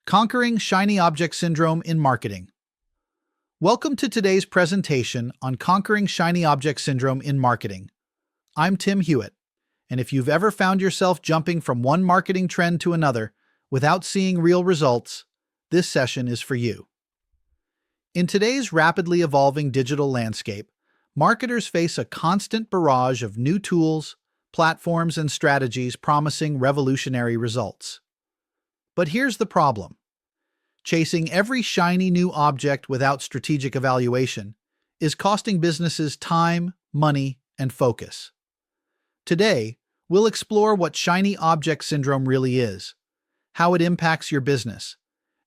Conquering Shiny Object Syndrome in Marketing. Welcome to today's presentation on Conquering Shiny Object Syndrome in Marketing. I'm Tim Hewitt, and if you've ever found yourself jumping from one marketing trend to another without seeing real results, this session is for you. In today's rapidly evolving digital landscape, marketers face a constant barrage of new tools, platforms, and strategies promising revolutionary results. But here's the problem. Chasing every shiny new object without strategic evaluation is costing businesses time, money, and focus. Today, we'll explore what shiny object syndrome really is, how it impacts your business,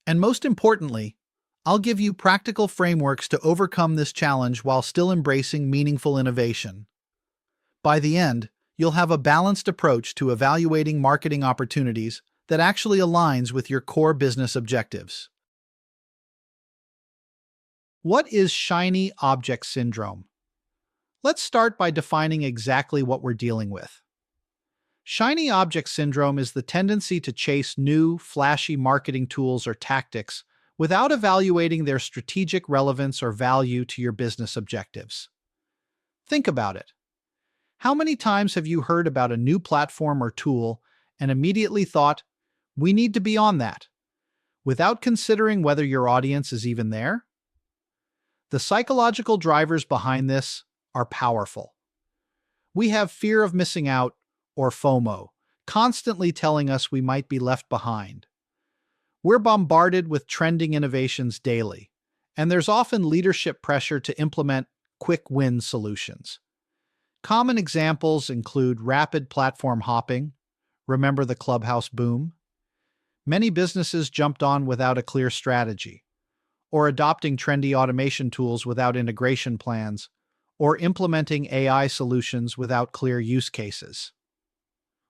and most importantly, I'll give you practical frameworks to overcome this challenge while still embracing meaningful innovation. By the end, you'll have a balanced approach to evaluating marketing opportunities that actually aligns with your core business objectives. What is shiny object syndrome? Let's start by defining exactly what we're dealing with. Shiny object syndrome is the tendency to chase new, flashy marketing tools or tactics without evaluating their strategic relevance or value to your business objectives. Think about it. How many times have you heard about a new platform or tool and immediately thought, "We need to be on that," without considering whether your audience is even there? The psychological drivers behind this are powerful. We have fear of missing out, or FOMO, constantly telling us we might be left behind. We're bombarded with trending innovations daily, and there's often leadership pressure to implement quick-win solutions. Common examples include rapid platform hopping. Remember the Clubhouse boom? Many businesses jumped on without a clear strategy, or adopting trendy automation tools without integration plans, or implementing AI solutions without clear use cases.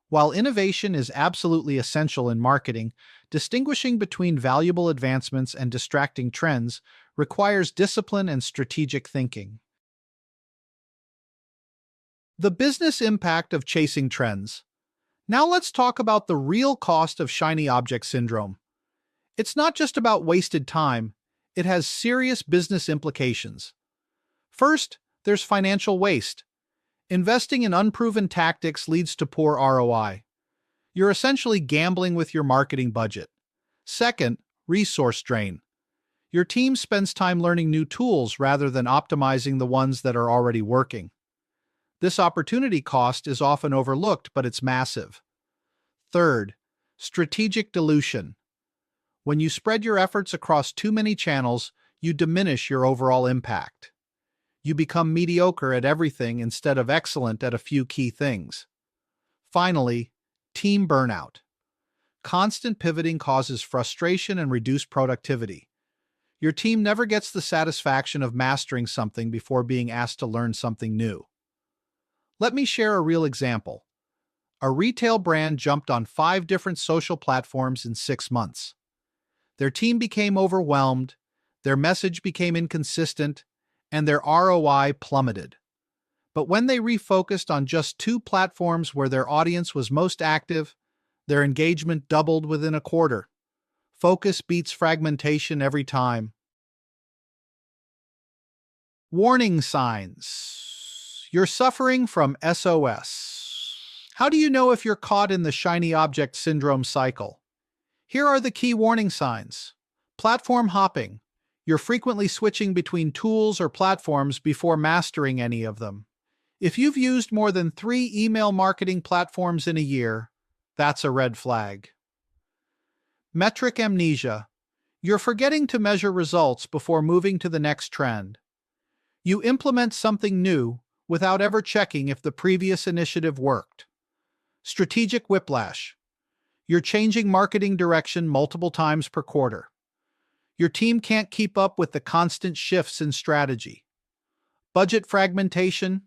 While innovation is absolutely essential in marketing, distinguishing between valuable advancements and distracting trends requires discipline and strategic thinking. The business impact of chasing trends. Now let's talk about the real cost of shiny object syndrome. It's not just about wasted time, it has serious business implications. First, there's financial waste. Investing in unproven tactics leads to poor ROI. You're essentially gambling with your marketing budget. Second, resource drain. Your team spends time learning new tools rather than optimizing the ones that are already working. This opportunity cost is often overlooked, but it's massive. Third, strategic dilution. When you spread your efforts across too many channels, you diminish your overall impact. You become mediocre at everything instead of excellent at a few key things. Finally, team burnout. Constant pivoting causes frustration and reduced productivity. Your team never gets the satisfaction of mastering something before being asked to learn something new. Let me share a real example. A retail brand jumped on 5 different social platforms in 6 months. Their team became overwhelmed, their message became inconsistent, and their ROI plummeted. But when they refocused on just 2 platforms where their audience was most active, their engagement doubled within a quarter. Focus beats fragmentation every time. Warning signs. You're suffering from SOS. How do you know if you're caught in the shiny object syndrome cycle? Here are the key warning signs. Platform hopping. You're frequently switching between tools or platforms before mastering any of them. If you've used more than 3 email marketing platforms in a year, that's a red flag. Metric amnesia. You're forgetting to measure results before moving to the next trend. You implement something new without ever checking if the previous initiative worked. Strategic whiplash. You're changing marketing direction multiple times per quarter. Your team can't keep up with the constant shifts in strategy. Budget fragmentation.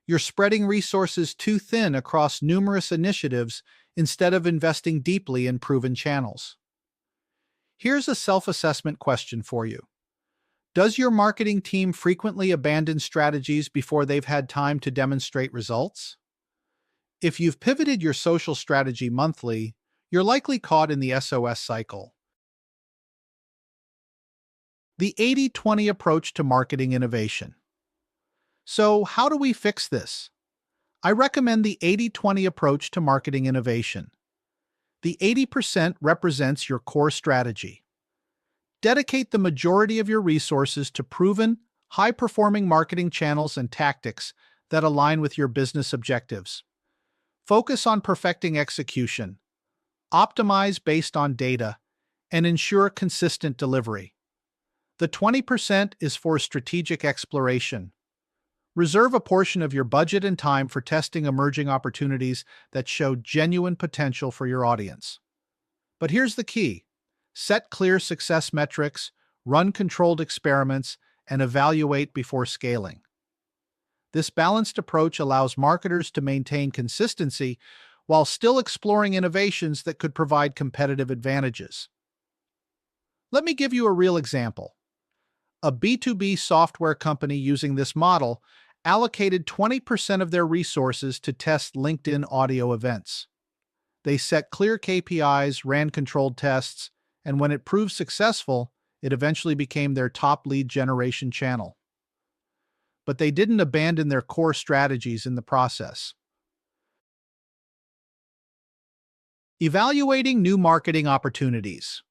You're spreading resources too thin across numerous initiatives instead of investing deeply in proven channels. Here's a self-assessment question for you. Does your marketing team frequently abandon strategies before they've had time to demonstrate results? If you've pivoted your social strategy monthly, you're likely caught in the SOS cycle. The 80-20 approach to marketing innovation. So, how do we fix this? I recommend the 80-20 approach to marketing innovation. The 80% represents your core strategy. Dedicate the majority of your resources to proven, high-performing marketing channels and tactics that align with your business objectives. Focus on perfecting execution, optimize based on data, and ensure consistent delivery. The 20% is for strategic exploration. Reserve a portion of your budget and time for testing emerging opportunities that show genuine potential for your audience. But here's the key. Set clear success metrics, run controlled experiments, and evaluate before scaling. This balanced approach allows marketers to maintain consistency while still exploring innovations that could provide competitive advantages. Let me give you a real example. A B2B software company using this model allocated 20% of their resources to test LinkedIn audio events. They set clear KPIs, ran controlled tests, and when it proved successful, it eventually became their top lead generation channel. But they didn't abandon their core strategies in the process. Evaluating new marketing opportunities.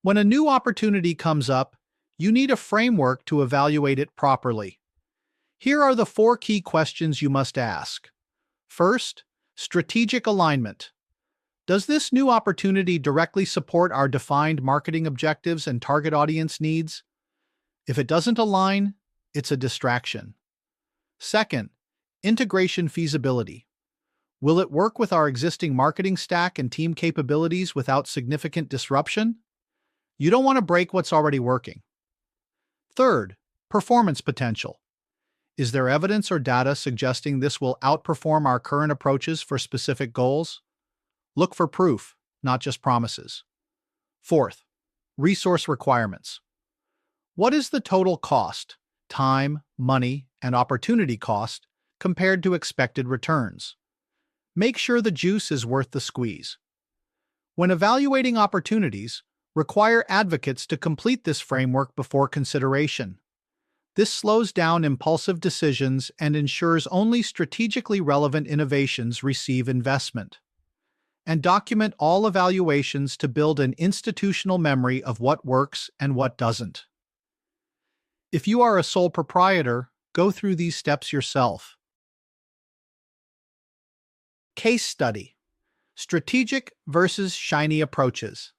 When a new opportunity comes up, you need a framework to evaluate it properly. Here are the 4 key questions you must ask. First, strategic alignment. Does this new opportunity directly support our defined marketing objectives and target audience needs? If it doesn't align, it's a distraction. Second, integration feasibility. Will it work with our existing marketing stack and team capabilities without significant disruption? You don't want to break what's already working. Third, performance potential. Is there evidence or data suggesting this will outperform our current approaches for specific goals? Look for proof, not just promises. Fourth, resource requirements. What is the total cost, time, money, and opportunity cost compared to expected returns? Make sure the juice is worth the squeeze. When evaluating opportunities, require advocates to complete this framework before consideration. This slows down impulsive decisions and ensures only strategically relevant innovations receive investment. And document all evaluations to build an institutional memory of what works and what doesn't. If you are a sole proprietor, go through these steps yourself. Case study: strategic versus shiny approaches.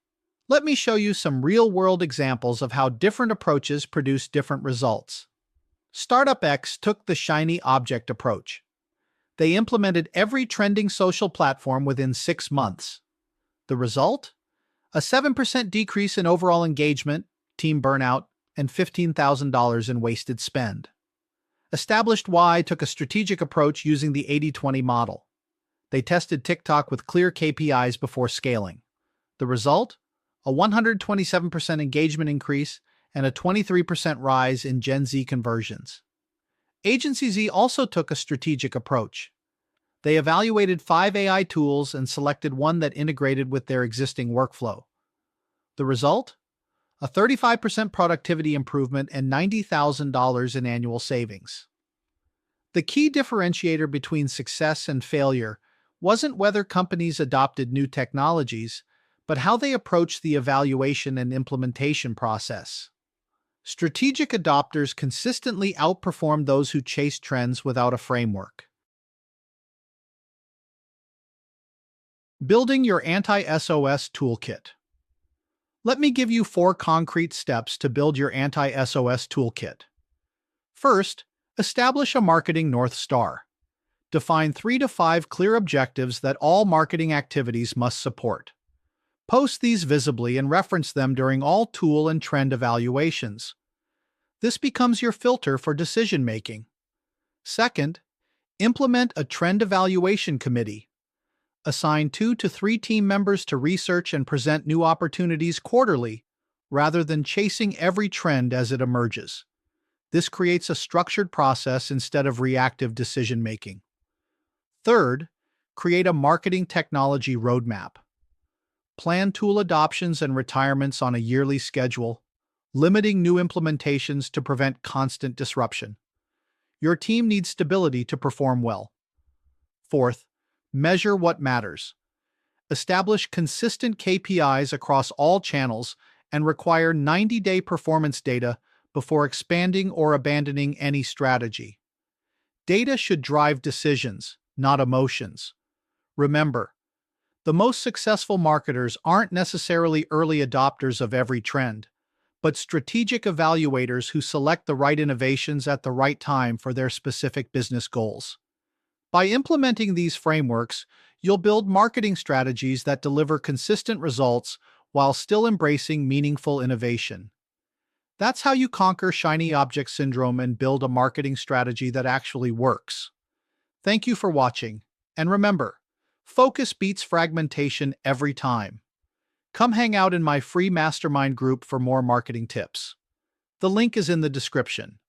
Let me show you some real-world examples of how different approaches produce different results. Startup X took the shiny object approach. They implemented every trending social platform within 6 months. The result? A 7% decrease in overall engagement, team burnout, and $15,000 in wasted spend. Established Y took a strategic approach using the 80-20 model. They tested TikTok with clear KPIs before scaling. The result? A 127% engagement increase and a 23% rise in Gen Z conversions. Agency Z also took a strategic approach. They evaluated 5 AI tools and selected one that integrated with their existing workflow. The result? A 35% productivity improvement and $90,000 in annual savings. The key differentiator between success and failure wasn't whether companies adopted new technologies, but how they approached the evaluation and implementation process. Strategic adopters consistently outperformed those who chased trends without a framework. Building your Anti-SOS Toolkit. Let me give you 4 concrete steps to build your Anti-SOS Toolkit. First, establish a marketing North Star. Define 3 to 5 clear objectives that all marketing activities must support. Post these visibly and reference them during all tool and trend evaluations. This becomes your filter for decision-making. Second, implement a trend evaluation committee. Assign 2 to 3 team members to research and present new opportunities quarterly, rather than chasing every trend as it emerges. This creates a structured process instead of reactive decision-making. Third, create a marketing technology roadmap. Plan tool adoptions and retirements on a yearly schedule. limiting new implementations to prevent constant disruption. Your team needs stability to perform well. Fourth, measure what matters. Establish consistent KPIs across all channels and require 90-day performance data before expanding or abandoning any strategy. Data should drive decisions, not emotions. Remember, the most successful marketers aren't necessarily early adopters of every trend, but strategic evaluators who select the right innovations at the right time for their specific business goals. By implementing these frameworks, you'll build marketing strategies that deliver consistent results while still embracing meaningful innovation. That's how you conquer shiny object syndrome and build a marketing strategy that actually works. Thank you for watching, and remember, focus beats fragmentation every time. Come hang out in my free mastermind group for more marketing tips. The link is in the description.